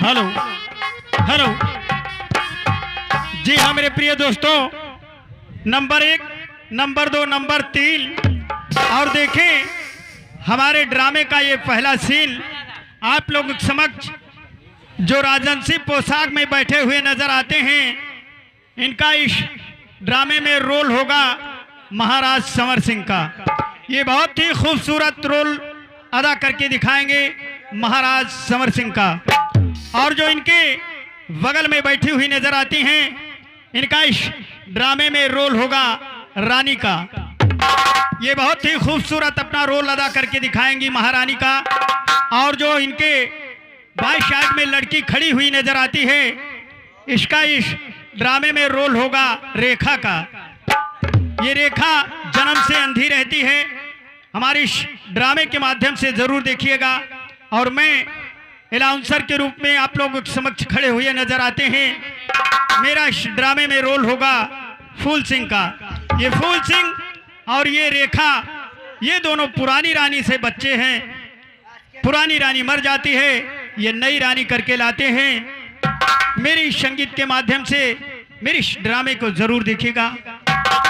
Hello hello. जी हाँ मेरे प्रिय दोस्तों, नंबर 1, नंबर 2, नंबर 3 और देखें हमारे ड्रामे का ये पहला सीन आप लोगों के समक्ष जो राजवंशी पोशाक में बैठे हुए नजर आते हैं, इनका इस ड्रामे में रोल होगा महाराज संवर सिंह का। ये बहुत ही खूबसूरत रोल अदा करके दिखाएंगे महाराज संवर सिंह का। और जो इनके बगल में बैठी हुई नजर आती हैं, इनका इस ड्रामे में रोल होगा रानी का। ये बहुत ही खूबसूरत अपना रोल अदा करके दिखाएंगी महारानी का। और जो इनके बाएं साइड में लड़की खड़ी हुई नजर आती है, इसका इस ड्रामे में रोल होगा रेखा का। ये रेखा जन्म से अंधी रहती है। हमारे इस ड्रामे के माध्यम से जरूर देखिएगा। और मैं अनाउंसर के रूप में आप लोगों के समक्ष खड़े हुए नजर आते हैं। मेरा इस ड्रामे में रोल होगा फूल सिंह का। ये फूल सिंह और ये रेखा, ये दोनों पुरानी रानी से बच्चे हैं। पुरानी रानी मर जाती है, ये नई रानी करके लाते हैं। मेरी संगीत के माध्यम से मेरे इस ड्रामे को जरूर देखिएगा।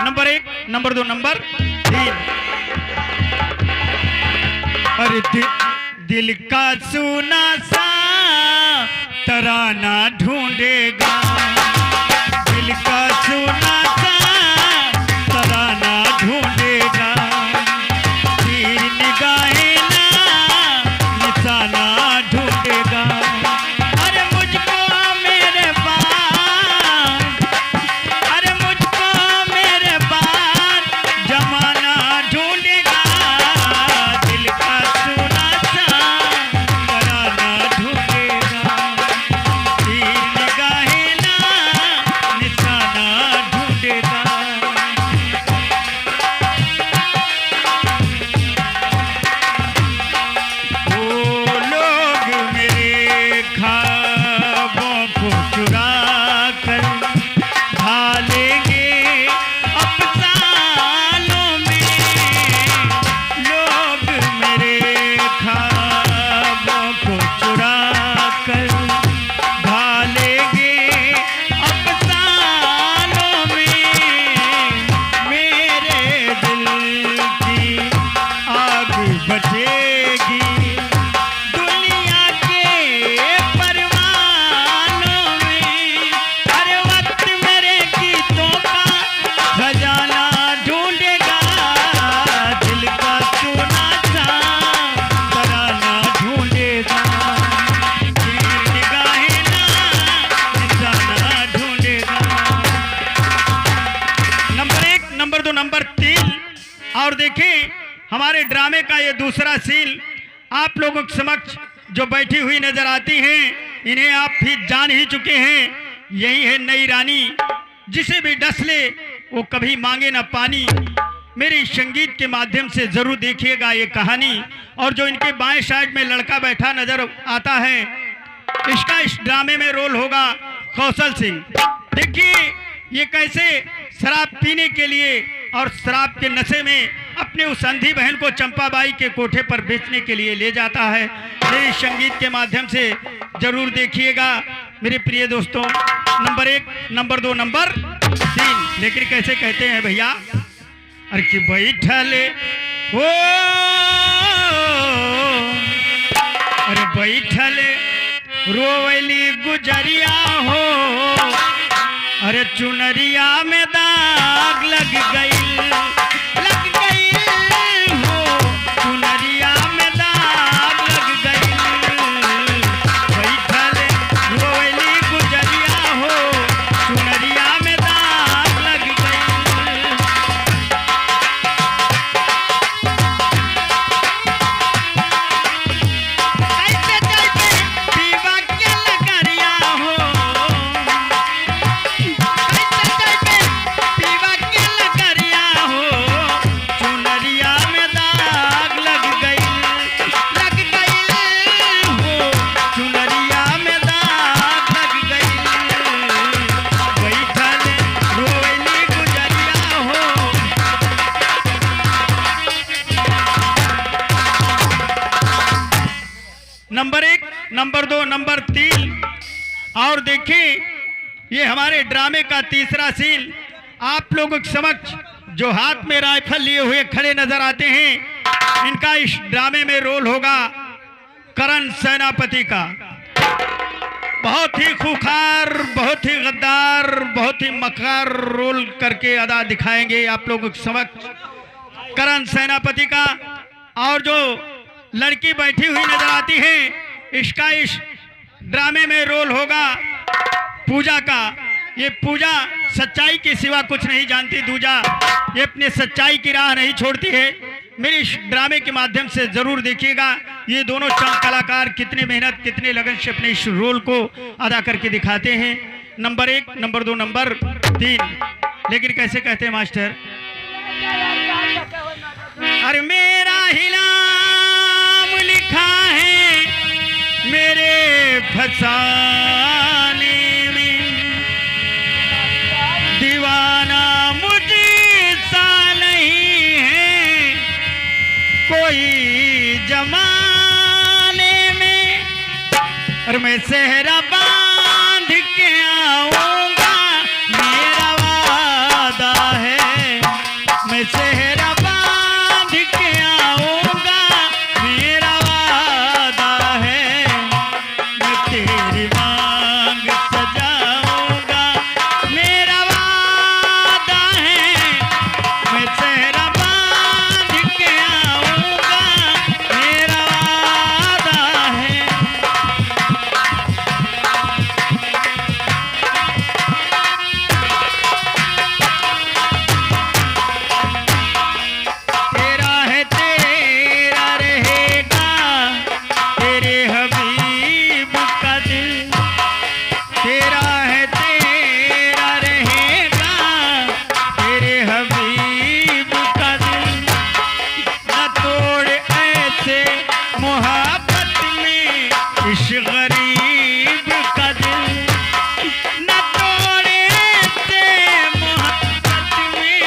Number 1, number 2, number 3। अरे दिल का सुना सा तराना ढूंढेगा, दिल का सुना सा तराना ढूंढेगा, तीर निगाहें ना निशाना ढूंढेगा। अरे मुझको मेरे पास, अरे मुझको मेरे पास जमाना ढूंढेगा, दिल का सुना सा तराना ढूंढेगा, तीर निगाहें ना निशाना ढूंढेगा। वो लोग मेरे ख्वाबों को चुरा कर ढालेंगे अफसानों में, लोग मेरे ख्वाबों को चुरा कर ढालेंगे अफसानों में, मेरे दिल की आग बचेगी दुनिया के परवानों में। अरे वक्त मेरे गीतों का खजाना ढूंढेगा, दिल का सोना सा तराना ढूंढेगा, तीर निगाहें ना निशाना ढूंढेगा। नंबर 1, नंबर 2, नंबर 3 और देखें हमारे ड्रामे का ये दूसरा सीन आप लोगों के समक्ष जो बैठी हुई नजर आती हैं, इन्हें आप भी जान ही चुके हैं। यही है नई रानी, जिसे भी डस ले वो कभी मांगे ना पानी। मेरे संगीत के माध्यम से जरूर देखिएगा ये कहानी। और जो इनके बाएं साइड में लड़का बैठा नजर आता है, इसका इस ड्रामे में रोल होगा कौशल सिंह। देखिए ये कैसे शराब पीने के लिए और शराब के नशे में अपने उस अंधी बहन को चंपाबाई के कोठे पर बेचने के लिए ले जाता है। मेरे संगीत के माध्यम से जरूर देखिएगा मेरे प्रिय दोस्तों। Number 1, number 2, number 3। लेकिन कैसे कहते हैं भैया, अरे कि बैठले ओ, अरे बैठले रोवली गुजरिया हो, अरे चुनरिया में दाग लग गई, लग गई हो, चुनरिया में दाग लग गई, बैठले रोवली गुजरिया हो, चुनरिया में दाग लग गई। कैसे कैसे पीवा के लगरिया हो, पीवा के लगरिया हो, चुनरिया में दाग लग गई हो, चुनरिया में दाग लग गई, बैठल रोवली गुजरिया हो। नंबर 1, नंबर 2, नंबर 3 और देखिए ये हमारे ड्रामे का तीसरा सीन आप लोगों के समक्ष जो हाथ में राइफल लिए हुए खड़े नजर आते हैं, इनका इस ड्रामे में रोल होगा करण सेनापति का। बहुत ही खूंखार, बहुत ही गद्दार, बहुत ही मक्कार रोल करके अदा दिखाएंगे आप लोगों के समक्ष करण सेनापति का। और जो लड़की बैठी हुई नजर आती है, इसका इस ड्रामे में रोल होगा पूजा का। ये पूजा सच्चाई के सिवा कुछ नहीं जानती, दूजा ये अपने सच्चाई की राह नहीं छोड़ती है। मेरे इस ड्रामे के माध्यम से जरूर देखिएगा ये दोनों चंद कलाकार कितने मेहनत कितने लगन से अपने इस रोल को अदा करके दिखाते हैं। Number 1, number 2, number 3। लेकिन कैसे कहते हैं मास्टर? अरे मेरा ही नाम लिखा है मेरे फसाने में, दीवाना मुझे सा नहीं है कोई जमाने में। और मैं सेहरा बांध के आऊंगा मेरा वादा है, मैं सेहरा बांध के आऊंगा मेरा वादा है, मैं तेरी मांग सजाऊंगा मेरा वादा है, मैं सेहरा बांध के आऊंगा मेरा वादा है। तेरा है तेरा रहेगा तेरे हबीब का दिल, तेरा है तेरा रहेगा तेरे हबीब का दिल। न तोड़ ऐसे मोहब्बत में इस गरीब का दिल, न तोड़ ऐसे मोहब्बत में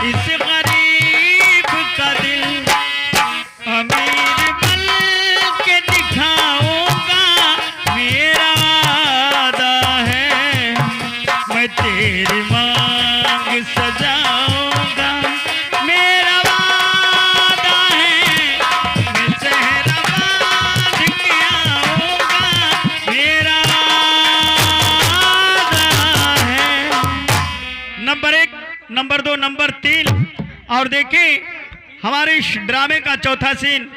इस गरीब का दिल। अमीर बन के दिखाऊंगा मेरा वादा है, मैं तेरी मांग सजाऊंगा मेरा वादा है, मैं सेहरा बांध के आऊंगा मेरा वादा है। Number 1, number 2, number 3। और देखिए हमारे इस ड्रामे का चौथा सीन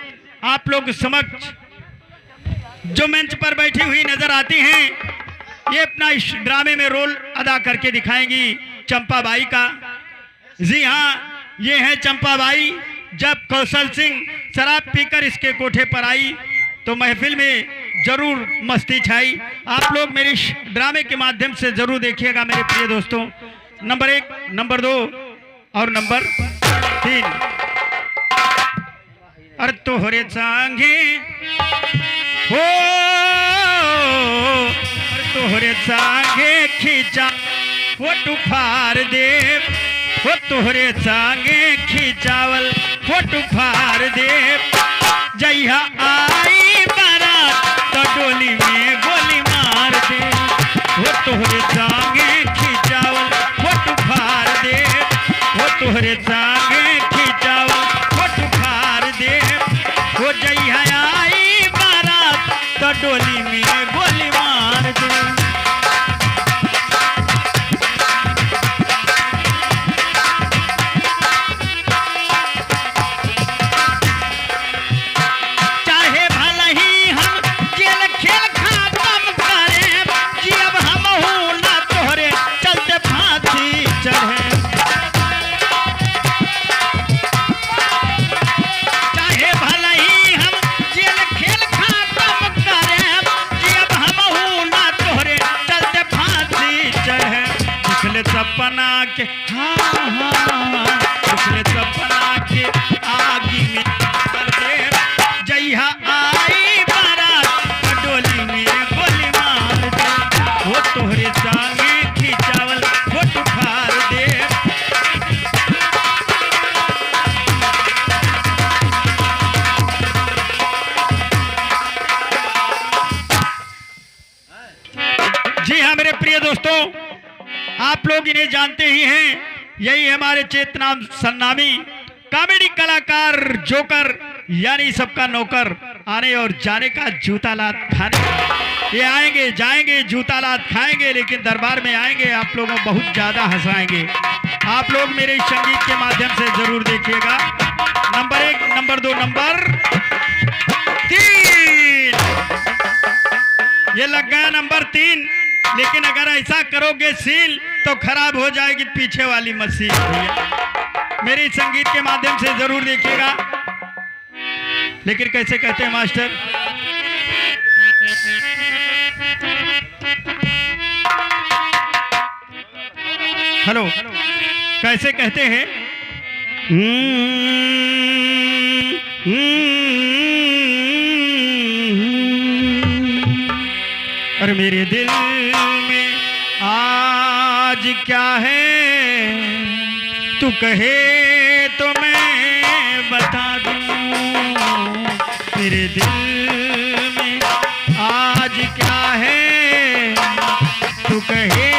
आप लोग समक्ष जो मंच पर बैठी हुई नजर आती हैं, ये अपना इस ड्रामे में रोल अदा करके दिखाएंगी चंपा बाई का। जी हाँ, ये है चंपा बाई। जब कौशल सिंह शराब पीकर इसके कोठे पर आई तो महफिल में जरूर मस्ती छाई। आप लोग मेरे इस ड्रामे के माध्यम से जरूर देखिएगा मेरे प्रिय दोस्तों। नंबर 1, नंबर 2 और नंबर 3। अरे तोहरे संगे हो, अरे तोहरे संगे खींचा फोटो फाड़ दे, हो तोहरे संगे खींचावल फोटो फाड़ दे। जइहा आई बारात तो डोली में गोली मार दे, हो तोहरे संगे खींचावल फोटो फाड़ दे, हो तोहरे संगे खींचावल फोटो फाड़ दे। हो जइहा आई बारात तो डोली में गोली मार दे। चाहे भला ही हम जेल खेल खत्म करें, जियब हमहू ना तोहरे चलते फांसी चढ़े। चाहे भला ही हम जेल खेल खत्म करें, जियब हमहू ना तोहरे चलते फांसी चढ़े। पिछले सपना के हाँ, पिछले सपना के आगी में कर दे। जइहा आई बारात डोली में गोली मार दे, हो तोहरे संगे खींचावल फोटो फाड़ दे। जी हाँ मेरे प्रिय दोस्तों, आप लोग इन्हें जानते ही हैं। यही हमारे चेतना सन्नामी कॉमेडी कलाकार जोकर, यानी सबका नौकर, आने और जाने का जूता लात खाने। ये आएंगे जाएंगे जूता लात खाएंगे, लेकिन दरबार में आएंगे आप लोगों को बहुत ज्यादा हंसाएंगे। आप लोग मेरे इस संगीत के माध्यम से जरूर देखिएगा। नंबर 1, नंबर 2, नंबर 3, ये लग गया नंबर 3। लेकिन अगर ऐसा करोगे सील तो खराब हो जाएगी पीछे वाली मशीन। भैया मेरे इस संगीत के माध्यम से जरूर देखिएगा। लेकिन कैसे कहते हैं मास्टर? हेलो, कैसे कहते हैं? और मेरे दिल में आज क्या है, तू कहे तो मैं बता दूं। मेरे दिल में आज क्या है, तू कहे